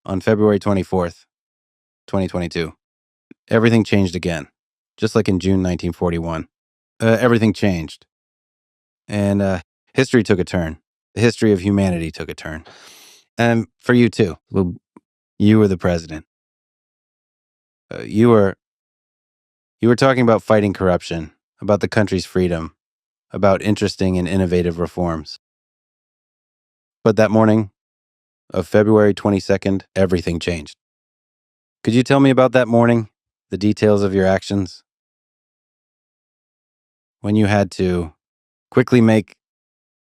on February 24th, 2022, everything changed again, just like in June 1941. Everything changed. And history took a turn. The history of humanity took a turn. And for you too. Well, you were the president. You were talking about fighting corruption, about the country's freedom, about interesting and innovative reforms. But that morning of February 22nd, everything changed. Could you tell me about that morning, the details of your actions? When you had to quickly make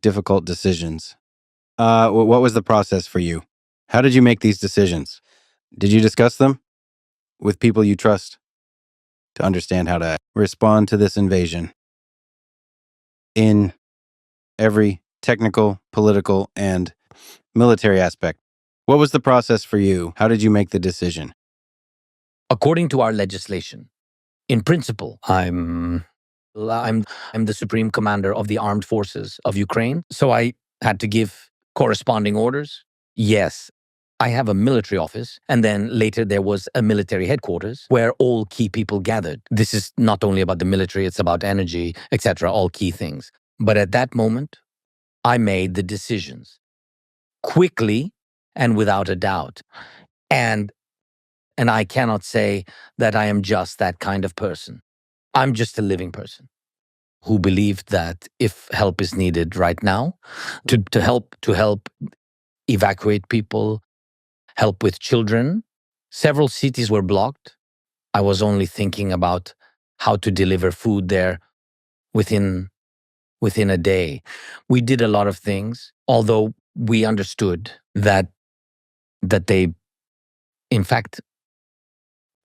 difficult decisions. What was the process for you? How did you make these decisions? Did you discuss them with people you trust to understand how to respond to this invasion in every technical, political, and military aspect? What was the process for you? How did you make the decision? According to our legislation, in principle, I'm the supreme commander of the armed forces of Ukraine, so I had to give corresponding orders. Yes, I have a military office, and then later there was a military headquarters where all key people gathered. This is not only about the military, it's about energy, etc., all key things. But at that moment, I made the decisions quickly and without a doubt. And I cannot say that I am just that kind of person. I'm just a living person who believed that if help is needed right now, to help evacuate people, help with children. Several cities were blocked. I was only thinking about how to deliver food there within a day. We did a lot of things, although we understood that they, in fact,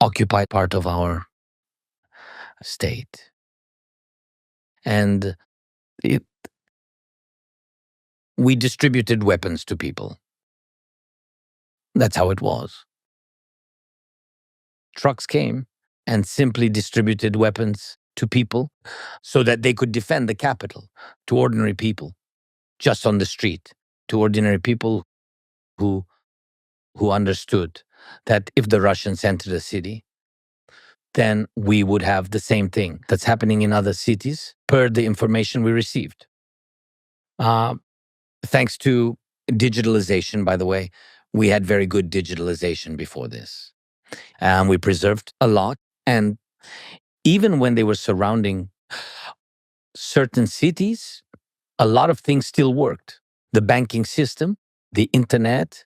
occupy part of our state. And we distributed weapons to people. That's how it was. Trucks came and simply distributed weapons to people so that they could defend the capital, to ordinary people, just on the street, to ordinary people who understood that if the Russians entered the city, then we would have the same thing that's happening in other cities per the information we received. Thanks to digitalization, by the way, we had very good digitalization before this. We preserved a lot. And even when they were surrounding certain cities, a lot of things still worked. The banking system, the internet,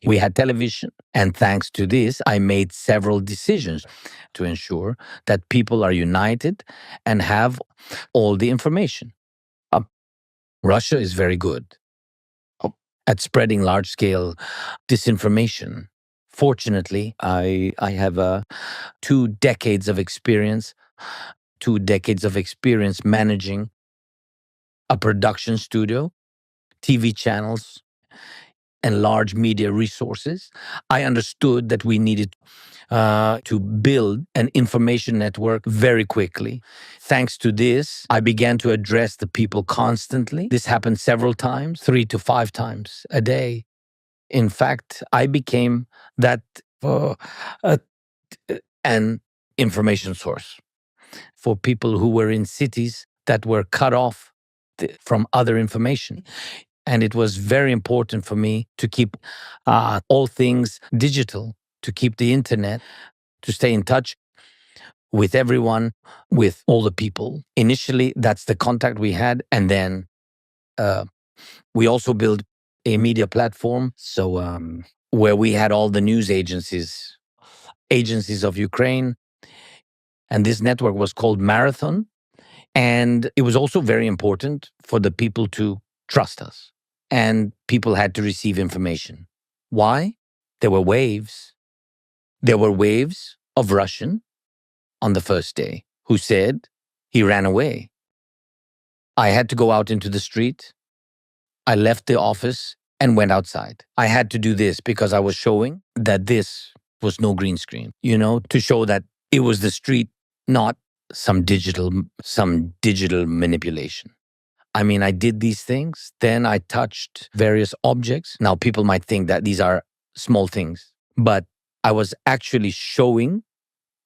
we had television. And thanks to this, I made several decisions to ensure that people are united and have all the information. Russia is very good at spreading large-scale disinformation. Fortunately, I have 2 decades of experience, managing a production studio, TV channels, and large media resources. I understood that we needed to build an information network very quickly. Thanks to this, I began to address the people constantly. This happened several times, 3 to 5 times a day. In fact, I became that an information source for people who were in cities that were cut off from other information. And it was very important for me to keep all things digital, to keep the internet, to stay in touch with everyone, with all the people. Initially, that's the contact we had. And then we also built a media platform. So where we had all the news agencies of Ukraine. And this network was called Marathon. And it was also very important for the people to trust us. And people had to receive information. Why? There were waves. There were waves of Russian on the first day who said he ran away. I had to go out into the street. I left the office and went outside. I had to do this because I was showing that this was no green screen, to show that it was the street, not some digital manipulation. I mean, I did these things. Then I touched various objects. Now, people might think that these are small things, but I was actually showing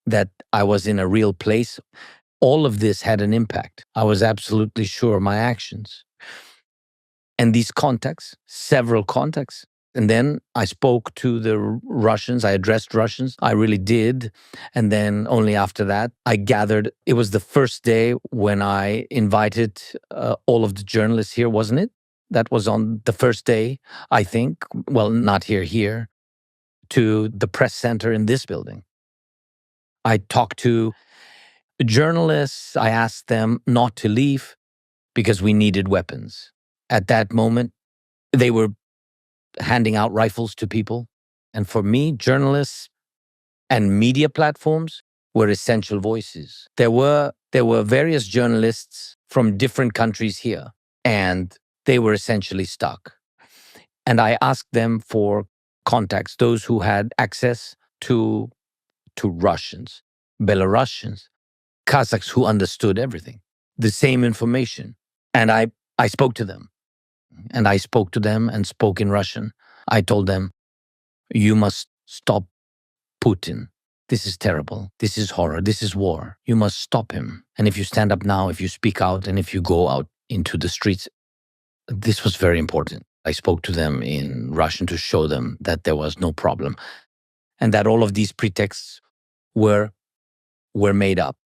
that I was in a real place. All of this had an impact. I was absolutely sure of my actions. And these contacts, several contacts. And then I spoke to the Russians. I addressed Russians. I really did. And then only after that, I gathered. It was the first day when I invited all of the journalists here, wasn't it? That was on the first day, I think. Well, not here, to the press center in this building. I talked to journalists. I asked them not to leave because we needed weapons. At that moment, they were handing out rifles to people. And for me, journalists and media platforms were essential voices. There were various journalists from different countries here, and they were essentially stuck. And I asked them for contacts, those who had access to Russians, Belarusians, Kazakhs who understood everything, the same information. And I spoke to them. And I spoke to them and spoke in Russian. I told them, you must stop Putin. This is terrible. This is horror. This is war. You must stop him. And if you stand up now, if you speak out, and if you go out into the streets, this was very important. I spoke to them in Russian to show them that there was no problem and that all of these pretexts were made up.